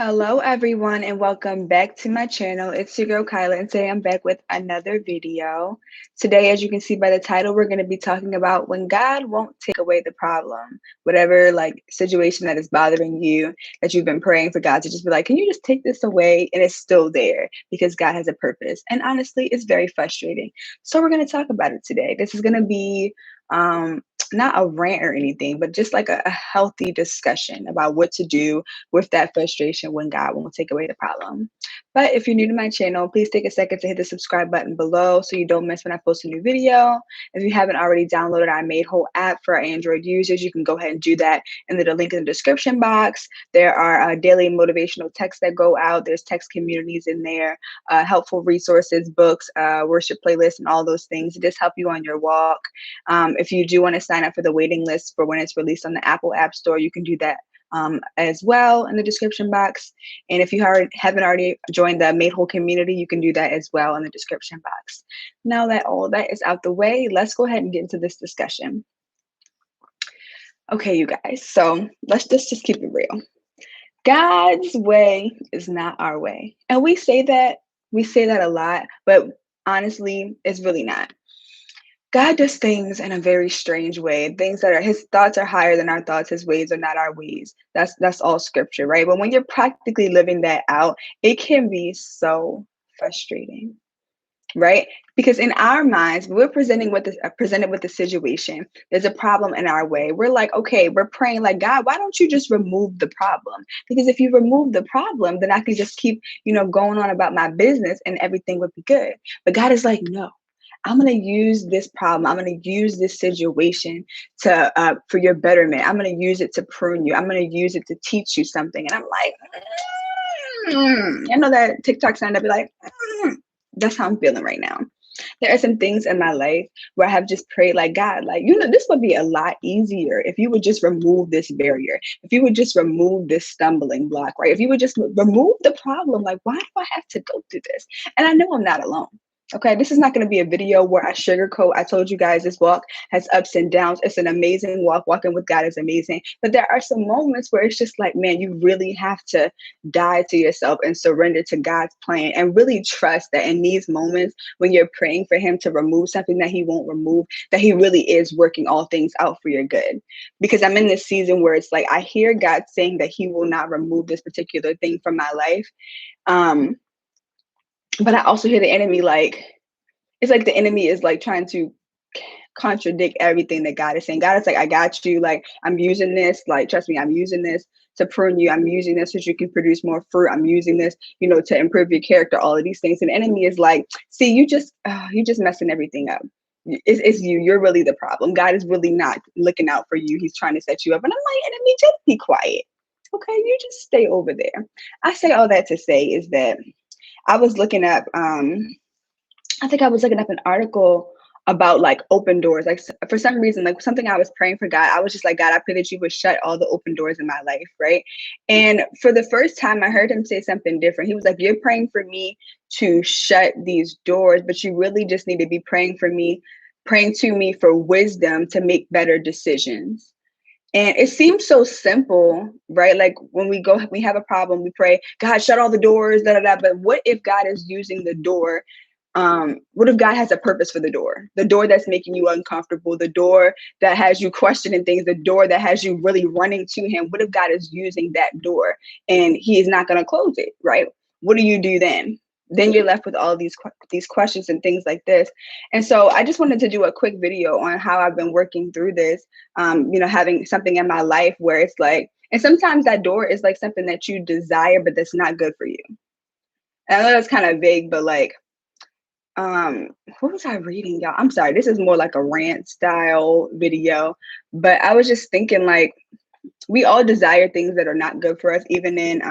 Hello, everyone, and welcome back to my channel. It's your girl Kyla, and today I'm back with another video. Today, as you can see by the title, we're going to be talking about when God won't take away the problem, whatever situation that is bothering you, that you've been praying for God to just be like, can you just take this away? And it's still there because God has a purpose. And honestly, it's very frustrating. So we're going to talk about it today. This is going to be not a rant or anything, but just like a healthy discussion about what to do with that frustration when God won't take away the problem. But if you're new to my channel, please take a second to hit the subscribe button below so you don't miss when I post a new video. If you haven't already downloaded our Made Whole app for our Android users, you can go ahead and do that. And there's a link in the description box. There are daily motivational texts that go out. There's text communities in there, helpful resources, books, worship playlists, and all those things to just help you on your walk. If you do want to sign up for the waiting list for when it's released on the Apple App Store, you can do that as well in the description box. And if you haven't already joined the Made Whole community, you can do that as well in the description box. Now that all that is out the way, let's go ahead and get into this discussion. Okay, you guys, so let's just keep it real. God's way is not our way. And we say that a lot, but honestly, it's really not. God does things in a very strange way. Things that are his thoughts are higher than our thoughts. His ways are not our ways. That's all scripture, right? But when you're practically living that out, it can be so frustrating, right? Because in our minds, we're presented with the situation. There's a problem in our way. We're like, okay, we're praying like, God, why don't you just remove the problem? Because if you remove the problem, then I can just keep, going on about my business and everything would be good. But God is like, no. I'm going to use this problem. I'm going to use this situation for your betterment. I'm going to use it to prune you. I'm going to use it to teach you something. And I'm like, I know that TikTok sound to be like, that's how I'm feeling right now. There are some things in my life where I have just prayed like, God, this would be a lot easier if you would just remove this barrier, if you would just remove this stumbling block, right? If you would just remove the problem, like, why do I have to go through this? And I know I'm not alone. Okay, this is not going to be a video where I sugarcoat. I told you guys this walk has ups and downs. It's an amazing walk. Walking with God is amazing. But there are some moments where it's just like, man, you really have to die to yourself and surrender to God's plan and really trust that in these moments when you're praying for him to remove something that he won't remove, that he really is working all things out for your good. Because I'm in this season where it's like, I hear God saying that he will not remove this particular thing from my life. But I also hear the enemy it's like the enemy is like trying to contradict everything that God is saying. God is like, I got you. Like, I'm using this. Like, trust me, I'm using this to prune you. I'm using this so you can produce more fruit. I'm using this, to improve your character, all of these things. And the enemy is like, see, you just messing everything up. It's you. You're really the problem. God is really not looking out for you. He's trying to set you up. And I'm like, enemy, just be quiet. Okay, you just stay over there. I say all that to say is that I was looking up, I think I was looking up an article about like open doors. Like for some reason, like something I was praying for God, I was just like, God, I pray that you would shut all the open doors in my life, right? And for the first time, I heard him say something different. He was like, you're praying for me to shut these doors, but you really just need to be praying to me for wisdom to make better decisions. And it seems so simple, right? Like when we have a problem, we pray, God, shut all the doors, da da da. But what if God is using the door? What if God has a purpose for the door that's making you uncomfortable, the door that has you questioning things, the door that has you really running to him? What if God is using that door and he is not going to close it, right? What do you do then? Then you're left with all these questions and things like this. And so I just wanted to do a quick video on how I've been working through this, having something in my life where it's like, and sometimes that door is like something that you desire, but that's not good for you. And I know that's kind of vague, but like, what was I reading, y'all? I'm sorry, this is more like a rant style video, but I was just thinking like, we all desire things that are not good for us. Even in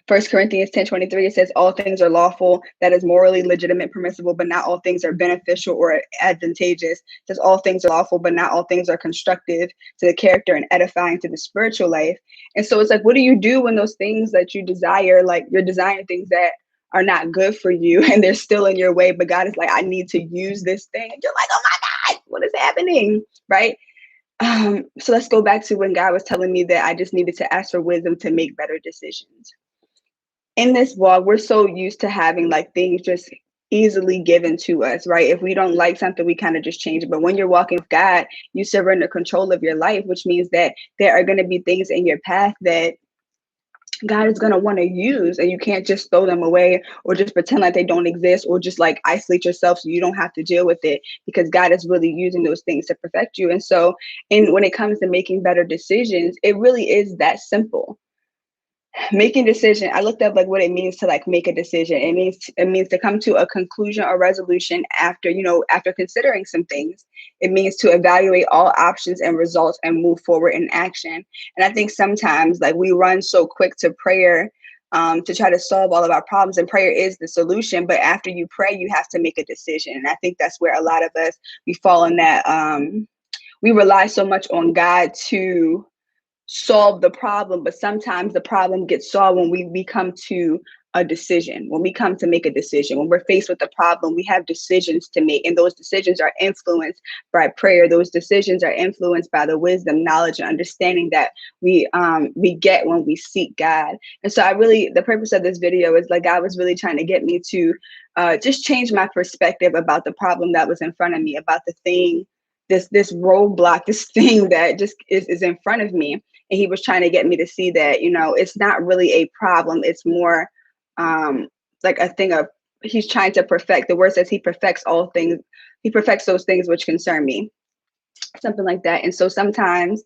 1 Corinthians 10:23, it says all things are lawful, that is morally legitimate, permissible, but not all things are beneficial or advantageous. It says all things are lawful, but not all things are constructive to the character and edifying to the spiritual life. And so it's like, what do you do when those things that you desire, like you're desiring things that are not good for you and they're still in your way, but God is like, I need to use this thing. And you're like, oh my God, what is happening? Right? So let's go back to when God was telling me that I just needed to ask for wisdom to make better decisions. In this walk, we're so used to having like things just easily given to us, right? If we don't like something, we kind of just change it. But when you're walking with God, you surrender control of your life, which means that there are going to be things in your path that God is going to want to use, and you can't just throw them away or just pretend like they don't exist or just like isolate yourself so you don't have to deal with it, because God is really using those things to perfect you. And so, when it comes to making better decisions, it really is that simple. Making decision, I looked up like what it means to like make a decision. It means to come to a conclusion or resolution after, after considering some things. It means to evaluate all options and results and move forward in action. And I think sometimes like we run so quick to prayer, to try to solve all of our problems, and prayer is the solution. But after you pray, you have to make a decision. And I think that's where a lot of us, we fall in that, we rely so much on God to solve the problem, but sometimes the problem gets solved when we come to a decision, when we come to make a decision. When we're faced with a problem, we have decisions to make, and those decisions are influenced by prayer. Those decisions are influenced by the wisdom, knowledge, and understanding that we get when we seek God. And so the purpose of this video is like God was really trying to get me to just change my perspective about the problem that was in front of me, about the thing, this roadblock, this thing that just is in front of me. And he was trying to get me to see that, it's not really a problem. It's more like a thing of, he's trying to perfect. The word says he perfects all things. He perfects those things which concern me, something like that. And so sometimes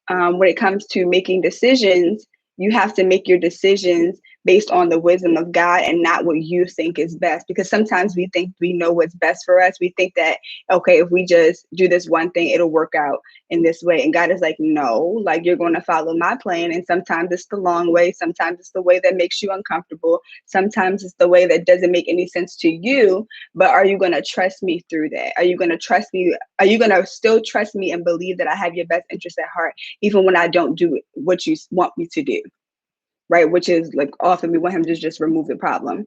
when it comes to making decisions, you have to make your decisions based on the wisdom of God and not what you think is best. Because sometimes we think we know what's best for us. We think that, okay, if we just do this one thing, it'll work out in this way. And God is like, no, like you're going to follow my plan. And sometimes it's the long way. Sometimes it's the way that makes you uncomfortable. Sometimes it's the way that doesn't make any sense to you. But are you going to trust me through that? Are you going to trust me? Are you going to still trust me and believe that I have your best interest at heart, even when I don't do what you want me to do? Right, which is like often we want him to just remove the problem.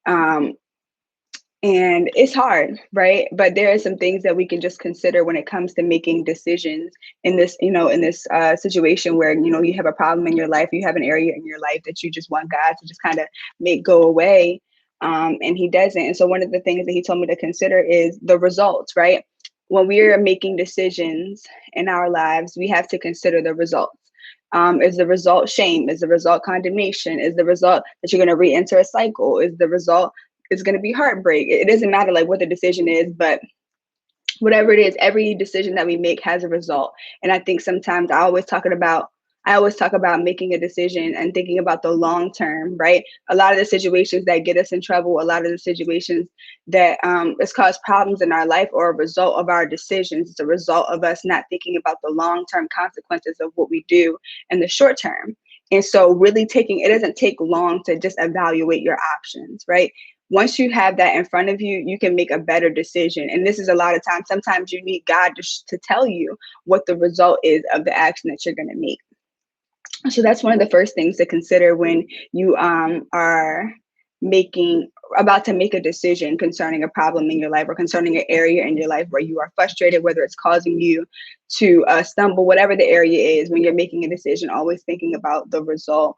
And it's hard, right? But there are some things that we can just consider when it comes to making decisions in this, situation where, you have a problem in your life, you have an area in your life that you just want God to just kind of make go away. And he doesn't. And so one of the things that he told me to consider is the results, right? When we are making decisions in our lives, we have to consider the results. Is the result shame? Is the result condemnation? Is the result that you're going to re-enter a cycle? Is the result is going to be heartbreak? It doesn't matter like what the decision is, but whatever it is, every decision that we make has a result. And I think sometimes I always talk about making a decision and thinking about the long term, right? A lot of the situations that get us in trouble, a lot of the situations that has caused problems in our life are a result of our decisions. It's a result of us not thinking about the long term consequences of what we do in the short term. And so really it doesn't take long to just evaluate your options, right? Once you have that in front of you, you can make a better decision. And this is a lot of times, sometimes you need God to tell you what the result is of the action that you're going to make. So that's one of the first things to consider when you are about to make a decision concerning a problem in your life or concerning an area in your life where you are frustrated, whether it's causing you to stumble, whatever the area is. When you're making a decision, always thinking about the result.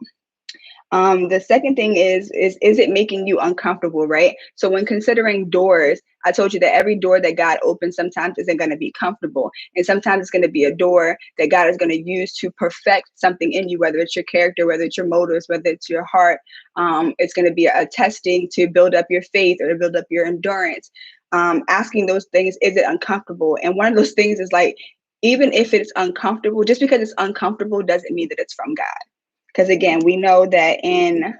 The second thing is it making you uncomfortable, right? So when considering doors, I told you that every door that God opens sometimes isn't going to be comfortable. And sometimes it's going to be a door that God is going to use to perfect something in you, whether it's your character, whether it's your motives, whether it's your heart. It's going to be a testing to build up your faith or to build up your endurance. Asking those things, is it uncomfortable? And one of those things is like, even if it's uncomfortable, just because it's uncomfortable doesn't mean that it's from God. Because again, we know that in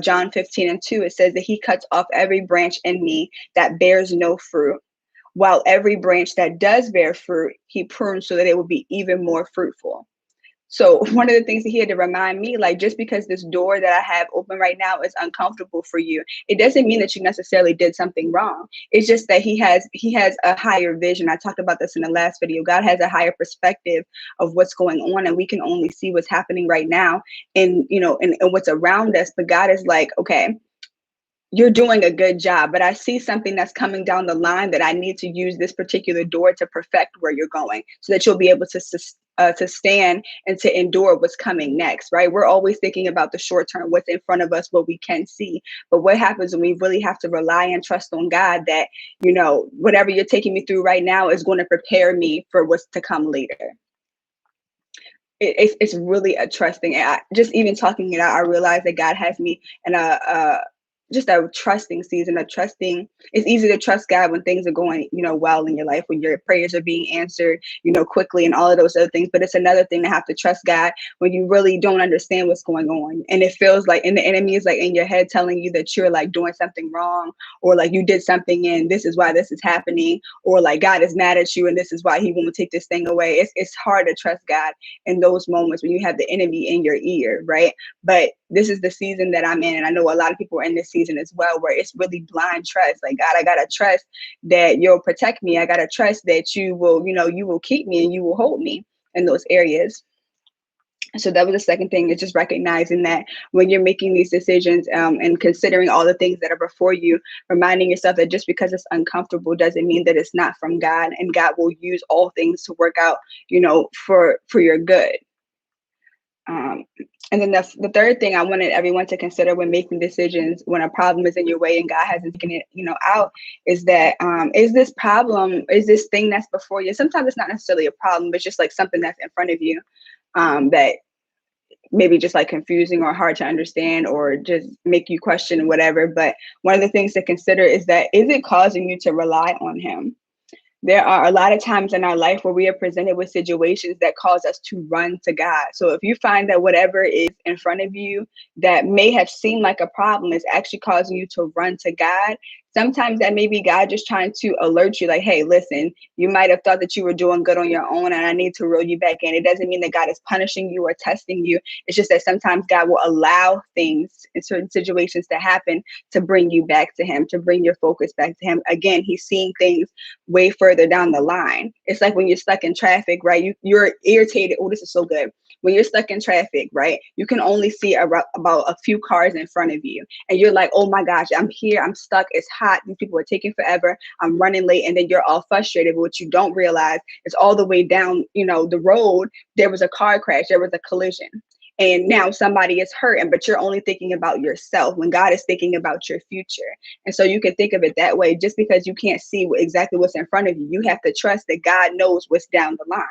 John 15:2, it says that he cuts off every branch in me that bears no fruit, while every branch that does bear fruit, he prunes so that it will be even more fruitful. So one of the things that he had to remind me, like, just because this door that I have open right now is uncomfortable for you, it doesn't mean that you necessarily did something wrong. It's just that he has a higher vision. I talked about this in the last video. God has a higher perspective of what's going on, and we can only see what's happening right now and, and what's around us. But God is like, okay, you're doing a good job, but I see something that's coming down the line that I need to use this particular door to perfect where you're going so that you'll be able to stand and to endure what's coming next, right? We're always thinking about the short term, what's in front of us, what we can see. But what happens when we really have to rely and trust on God that, whatever you're taking me through right now is going to prepare me for what's to come later. It's really a trusting. And just even talking it out, I realize that God has me in just a trusting season, of trusting. It's easy to trust God when things are going, well in your life, when your prayers are being answered, quickly and all of those other things. But it's another thing to have to trust God when you really don't understand what's going on. And it feels like, and the enemy is like in your head telling you that you're like doing something wrong, or like you did something and this is why this is happening, or like God is mad at you and this is why he won't take this thing away. It's hard to trust God in those moments when you have the enemy in your ear, right? But this is the season that I'm in. And I know a lot of people are in this season as well, where it's really blind trust. Like, God, I got to trust that you'll protect me. I got to trust that you will, you will keep me and you will hold me in those areas. So that was the second thing, is just recognizing that when you're making these decisions and considering all the things that are before you, reminding yourself that just because it's uncomfortable doesn't mean that it's not from God, and God will use all things to work out, for your good. And then the third thing I wanted everyone to consider when making decisions, when a problem is in your way and God hasn't taken it, out, is that is this problem, is this thing that's before you? Sometimes it's not necessarily a problem, but it's just like something that's in front of you that maybe just like confusing or hard to understand or just make you question whatever. But one of the things to consider is that, is it causing you to rely on him? There are a lot of times in our life where we are presented with situations that cause us to run to God. So if you find that whatever is in front of you that may have seemed like a problem is actually causing you to run to God, sometimes that may be God just trying to alert you, like, hey, listen, you might have thought that you were doing good on your own and I need to reel you back in. It doesn't mean that God is punishing you or testing you. It's just that sometimes God will allow things in certain situations to happen to bring you back to him, to bring your focus back to him. Again, he's seeing things way further down the line. It's like when you're stuck in traffic, right? You're irritated. Oh, this is so good. When you're stuck in traffic, right? You can only see about a few cars in front of you. And you're like, oh my gosh, I'm here. I'm stuck. It's hot. These people are taking forever. I'm running late. And then you're all frustrated. But what you don't realize is all the way down, the road, there was a car crash. There was a collision. And now somebody is hurting, but you're only thinking about yourself when God is thinking about your future. And so you can think of it that way. Just because you can't see exactly what's in front of you, you have to trust that God knows what's down the line.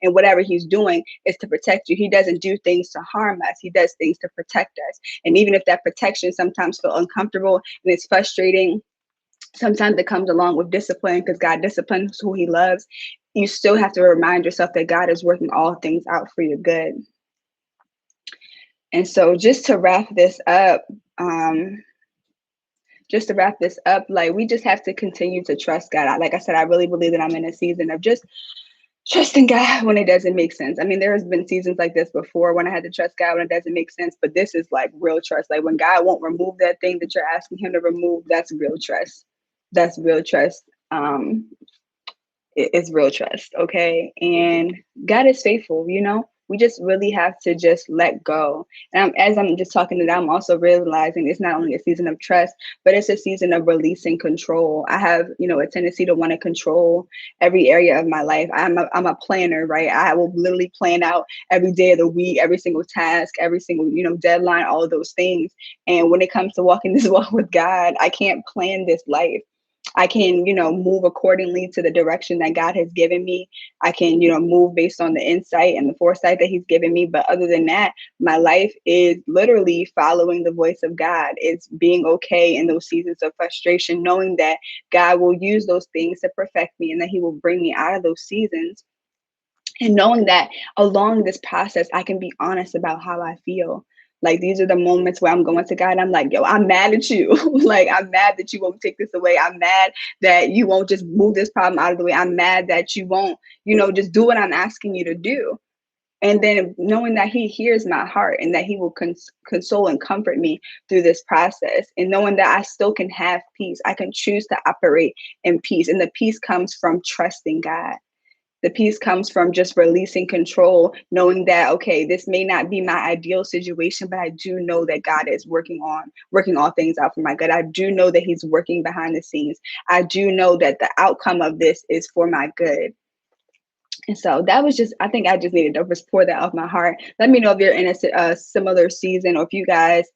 And whatever he's doing is to protect you. He doesn't do things to harm us. He does things to protect us. And even if that protection sometimes feels uncomfortable and it's frustrating, sometimes it comes along with discipline, because God disciplines who he loves. You still have to remind yourself that God is working all things out for your good. And so just to wrap this up, like, we just have to continue to trust God. Like I said, I really believe that I'm in a season of just trusting God when it doesn't make sense. I mean, there has been seasons like this before when I had to trust God when it doesn't make sense, but this is like real trust. Like when God won't remove that thing that you're asking him to remove, that's real trust. That's real trust. It's real trust. Okay. And God is faithful, we just really have to just let go. And as I'm just talking to them, I'm also realizing it's not only a season of trust, but it's a season of releasing control. I have, a tendency to want to control every area of my life. I'm a planner, right? I will literally plan out every day of the week, every single task, every single, deadline, all of those things. And when it comes to walking this walk with God, I can't plan this life. I can, move accordingly to the direction that God has given me. I can, move based on the insight and the foresight that he's given me. But other than that, my life is literally following the voice of God. It's being okay in those seasons of frustration, knowing that God will use those things to perfect me and that he will bring me out of those seasons. And knowing that along this process, I can be honest about how I feel. Like, these are the moments where I'm going to God. I'm like, yo, I'm mad at you. Like, I'm mad that you won't take this away. I'm mad that you won't just move this problem out of the way. I'm mad that you won't, just do what I'm asking you to do. And then knowing that he hears my heart and that he will console and comfort me through this process. And knowing that I still can have peace. I can choose to operate in peace. And the peace comes from trusting God. The peace comes from just releasing control, knowing that, okay, this may not be my ideal situation, but I do know that God is working all things out for my good. I do know that he's working behind the scenes. I do know that the outcome of this is for my good. And so that was just, I think I just needed to just pour that off my heart. Let me know if you're in a similar season, or if you guys,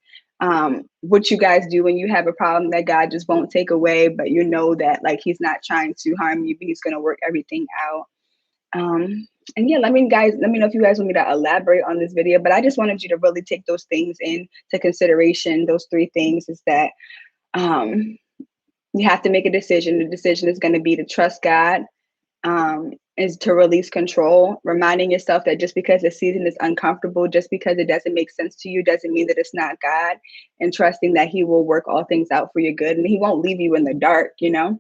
what you guys do when you have a problem that God just won't take away, but you know that like he's not trying to harm you, but he's going to work everything out. And yeah, let me know if you guys want me to elaborate on this video, but I just wanted you to really take those things into consideration. Those 3 things is that you have to make a decision. The decision is going to be to trust God, is to release control, reminding yourself that just because the season is uncomfortable, just because it doesn't make sense to you, doesn't mean that it's not God, and trusting that he will work all things out for your good and he won't leave you in the dark, you know?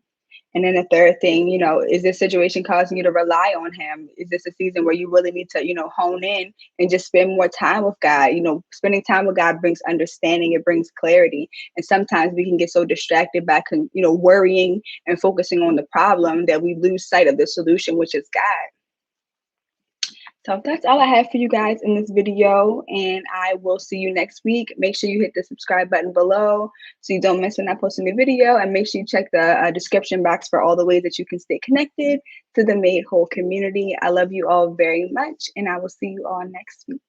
And then the third thing, you know, is this situation causing you to rely on him? Is this a season where you really need to, you know, hone in and just spend more time with God? You know, spending time with God brings understanding, it brings clarity. And sometimes we can get so distracted by, you know, worrying and focusing on the problem that we lose sight of the solution, which is God. So that's all I have for you guys in this video, and I will see you next week. Make sure you hit the subscribe button below so you don't miss when I post a new video, and make sure you check the description box for all the ways that you can stay connected to the Made Whole community. I love you all very much, and I will see you all next week.